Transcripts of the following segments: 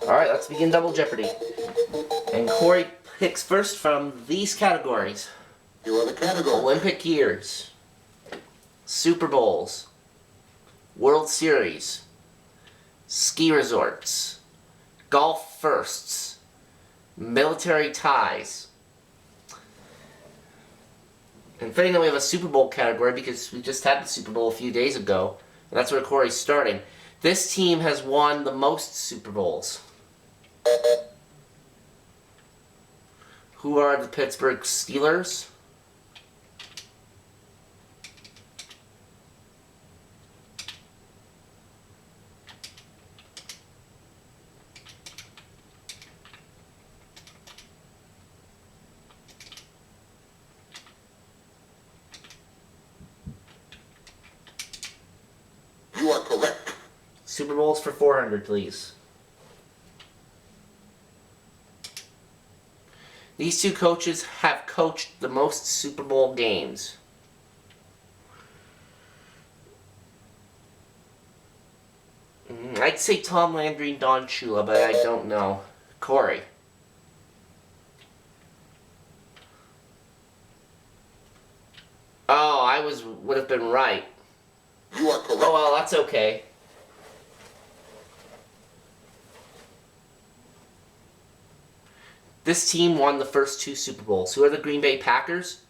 Alright, let's begin Double Jeopardy. And Corey picks first from these categories. Here are the categories. Olympic years, Super Bowls, World Series, ski resorts, golf firsts, military ties. And fitting that we have a Super Bowl category because we just had the Super Bowl a few days ago. And that's where Corey's starting. This team has won the most Super Bowls. Who are the Pittsburgh Steelers? You are correct. Super Bowls for 400, please. These two coaches have coached the most Super Bowl games. I'd say Tom Landry and Don Shula, but I don't know. Corey. Oh, I would have been right. You are correct. Oh, well, that's okay. This team won the first two Super Bowls. Who are the Green Bay Packers?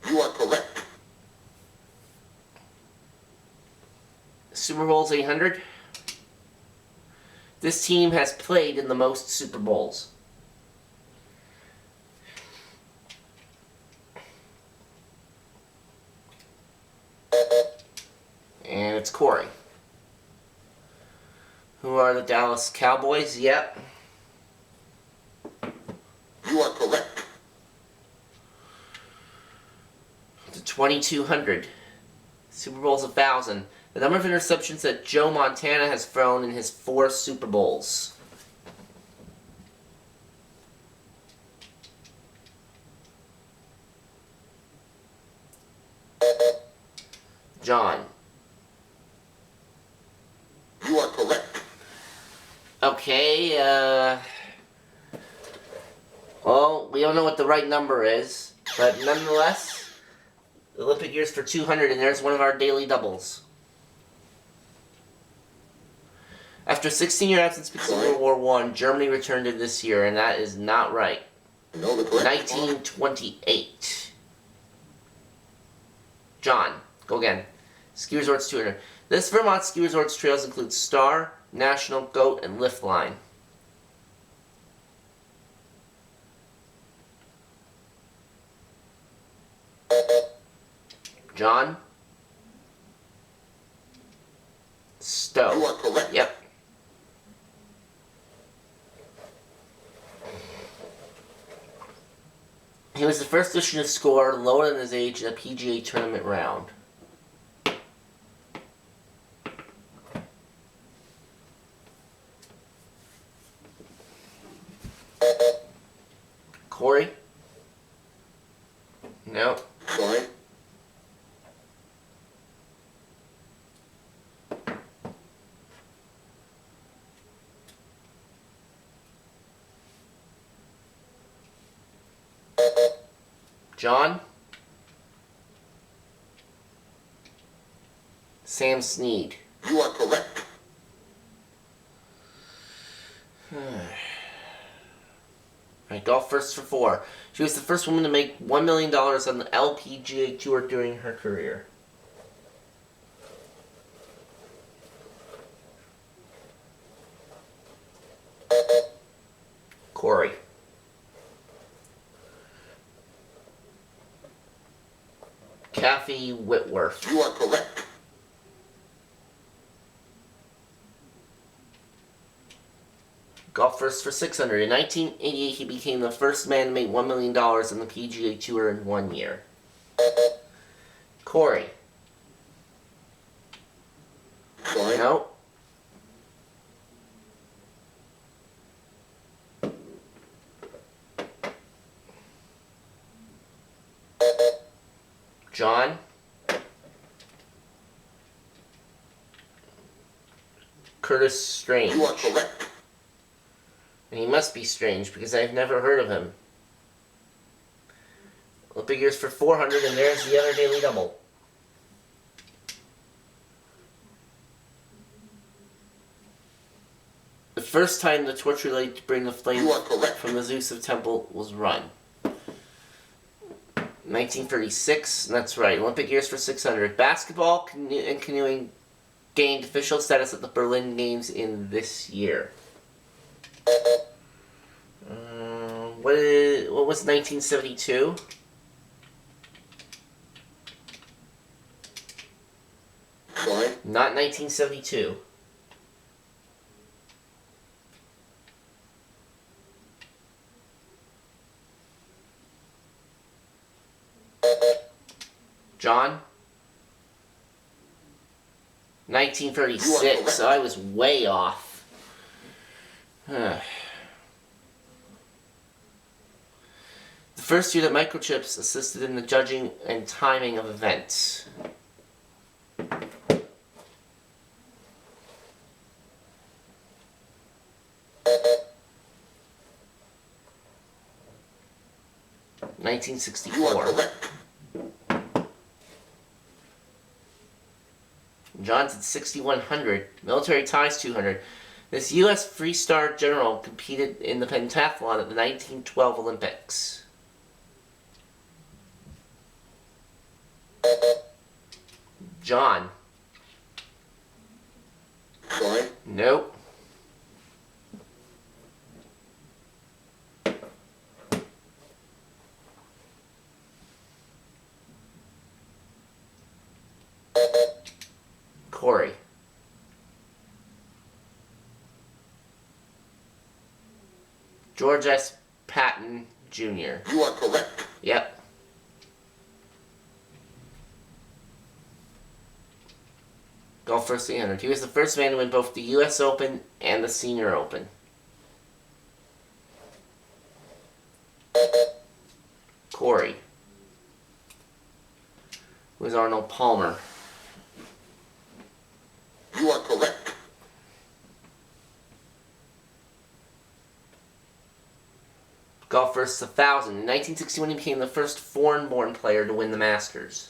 You are correct. Super Bowls 800. This team has played in the most Super Bowls. And it's Corey. Who are the Dallas Cowboys? Yep. You are correct. The 2200. Super Bowl's 1,000. The number of interceptions that Joe Montana has thrown in his 4 Super Bowls. John. You are correct. Okay, well, we don't know what the right number is, but nonetheless, the Olympic years for 200, and there's one of our daily doubles. After 16-year absence because of World War I, Germany returned it this year, and that is not right. No, the correct. 1928. John, go again. Ski Resorts 200. This Vermont Ski Resorts trails include Star, National, Goat, and Lift Line. John? Stowe. You are correct. Yep. He was the first Russian to score lower than his age in a PGA tournament round. Corey? No. Sorry. John? Sam Snead. You are correct. Alright, golf first for 4. She was the first woman to make $1 million on the LPGA Tour during her career. Corey. Kathy Whitworth. You are correct. Golf first for 600. In 1988, he became the first man to make $1 million on the PGA Tour in 1 year. Corey. Klein. No. John. Curtis Strange. You are correct. And he must be strange because I've never heard of him. Olympic years for 400, and there's the other daily double. The first time the torch relay to bring the flame You are correct. from the Zeus of Temple was run. 1936, that's right. Olympic years for 600. Basketball and canoeing gained official status at the Berlin Games in this year. What was 1972? Klein. Not 1972. John? 1936, so I was way off. The first year that microchips assisted in the judging and timing of events. You are 1964. correct. John's at 6100. Military ties 200. This U.S. Freestar General competed in the pentathlon at the 1912 Olympics. John. Klein. Nope. Corey. George S. Patton Jr. You are correct. Yep. Golf first 800. He was the first man to win both the U.S. Open and the Senior Open. Corey. Who is Arnold Palmer? You are correct. Golf versus 1000. In 1961, he became the first foreign-born player to win the Masters.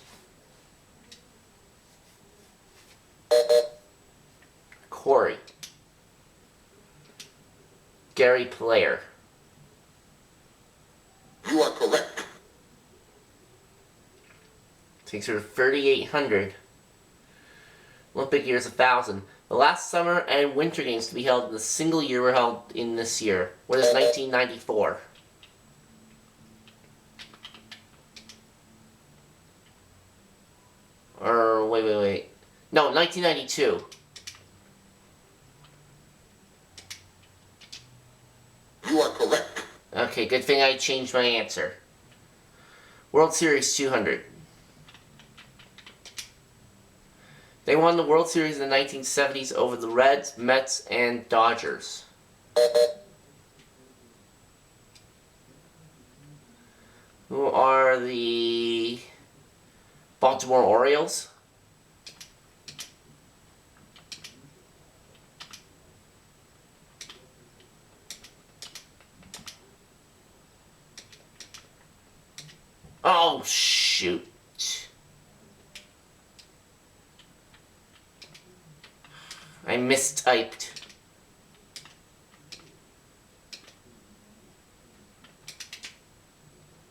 Corey. Gary Player. You are correct. Takes her to 3,800. Olympic years 1000. The last summer and winter games to be held in a single year were held in this year. What is 1994? Or wait. No, 1992. You are correct. Okay, good thing I changed my answer. World Series 200. They won the World Series in the 1970s over the Reds, Mets, and Dodgers. Who are the Baltimore Orioles? Oh, shoot. I mistyped.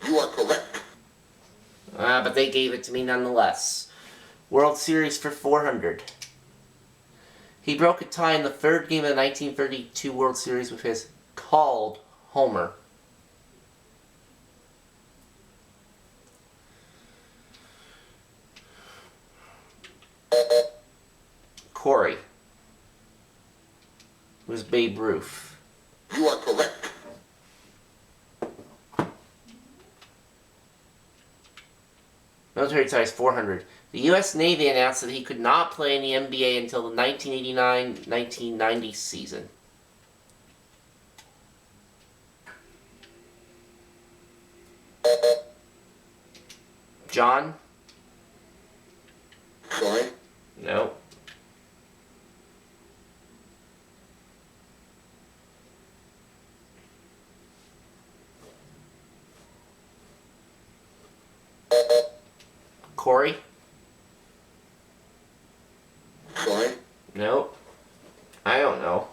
You are correct. But they gave it to me nonetheless. World Series for 400. He broke a tie in the third game of the 1932 World Series with his called homer. Corey. Was Babe Ruth. You are correct. Military ties 400. The U.S. Navy announced that he could not play in the NBA until the 1989-1990 season. John? Join. No. Corey? Join. Nope. I don't know.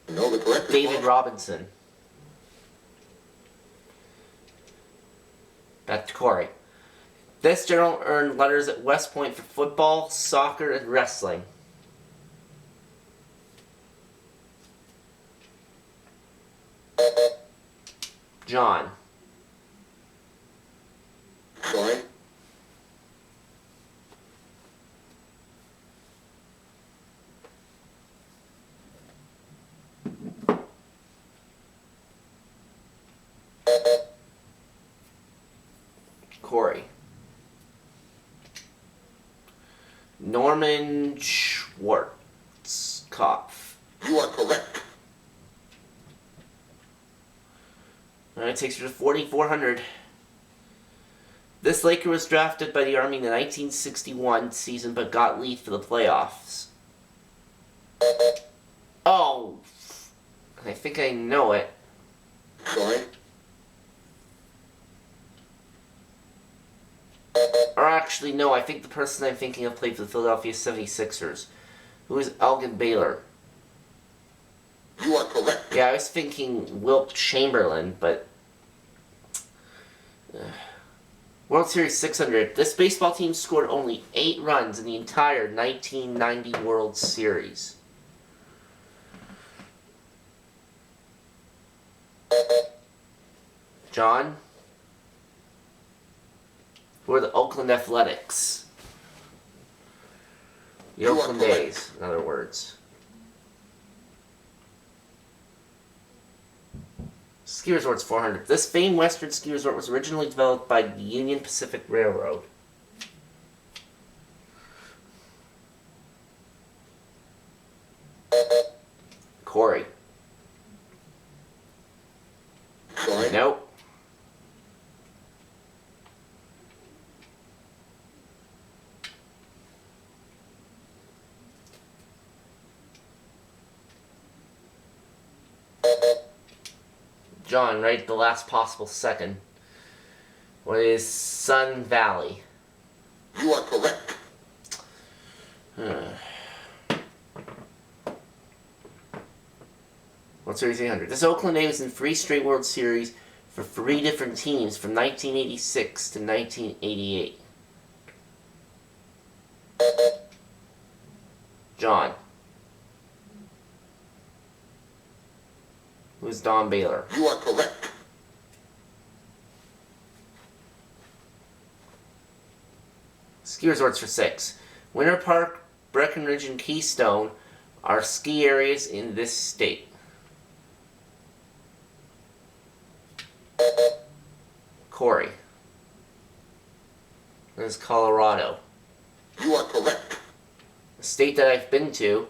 Know the correct David response? Robinson. Back to Corey. This general earned letters at West Point for football, soccer, and wrestling. John. Join. Corey. Norman Schwarzkopf. You are correct. Alright, takes you to 4,400. This Laker was drafted by the Army in the 1961 season but got leave for the playoffs. Oh! I think I know it. Join. Or actually, no, I think the person I'm thinking of played for the Philadelphia 76ers. Who is Elgin Baylor? You are correct. Yeah, I was thinking Wilt Chamberlain, but... World Series 600. This baseball team scored only 8 runs in the entire 1990 World Series. John? Who are the Oakland Athletics? The You are Oakland correct. A's, in other words. Ski Resort's 400. This famed Western ski resort was originally developed by the Union Pacific Railroad. Corey. Join. Nope. John, right at the last possible second. What is Sun Valley? You are correct. World Series 800. This Oakland A was in 3 straight World Series for 3 different teams from 1986 to 1988. John. Who's Don Baylor? You are correct. Ski resorts for 6. Winter Park, Breckenridge, and Keystone are ski areas in this state. Corey. This is Colorado. You are correct. A state that I've been to.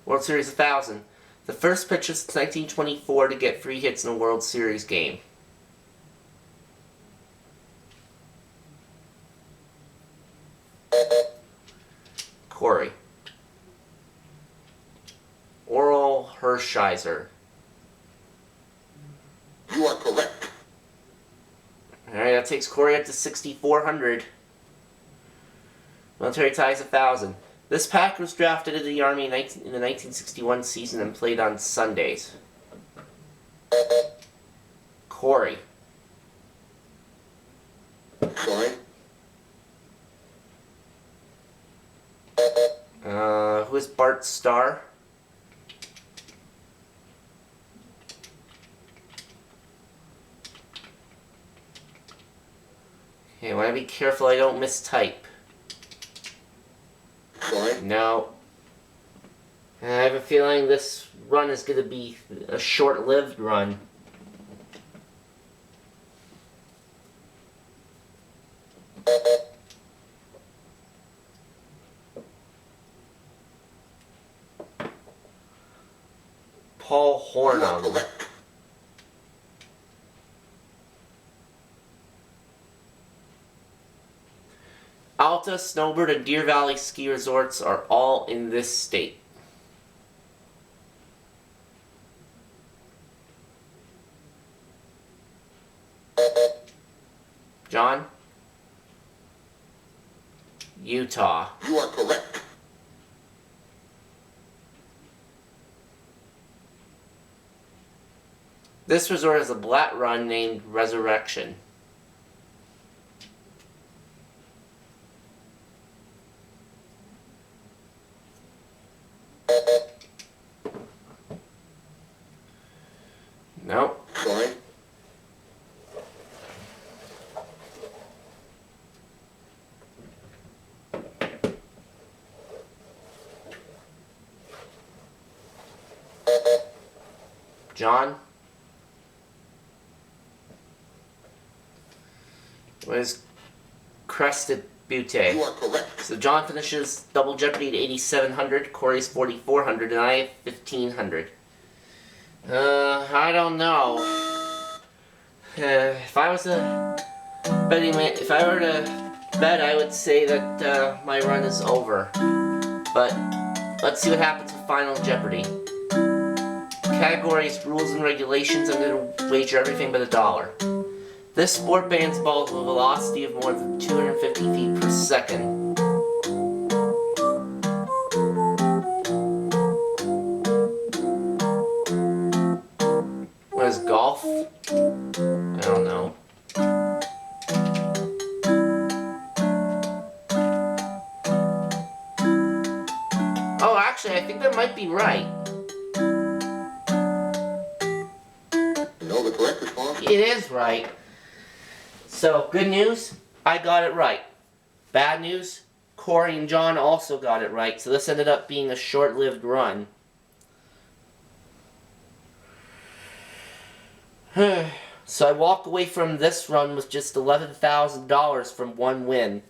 World Series 1000. The first pitcher since 1924 to get 3 hits in a World Series game. Corey. Oral Hershiser. You are correct. Alright, that takes Corey up to 6,400. Military ties 1,000. This pack was drafted into the Army in the 1961 season and played on Sundays. Corey. Join. Who is Bart Starr? Okay, I want to be careful I don't mistype. Sorry. No. I have a feeling this run is going to be a short-lived run. Paul You are Hornum. correct. Alta, Snowbird, and Deer Valley ski resorts are all in this state. John? Utah. You are correct. This resort has a black run named Resurrection. Nope. Sorry. John? What is Crested Butte? You are correct. So John finishes Double Jeopardy at 8,700, Corey's 4,400, and I have 1,500. I don't know. If I was a betting man, if I were to bet, I would say that my run is over. But let's see what happens with Final Jeopardy. Categories, rules, and regulations. I'm going to wager everything but $1. This sport bans balls with a velocity of more than 250 feet per second. What is golf? I don't know. Oh, actually, I think that might be right. You know the correct response? It is right. So, good news, I got it right. Bad news, Corey and John also got it right. So this ended up being a short-lived run. So I walk away from this run with just $11,000 from one win.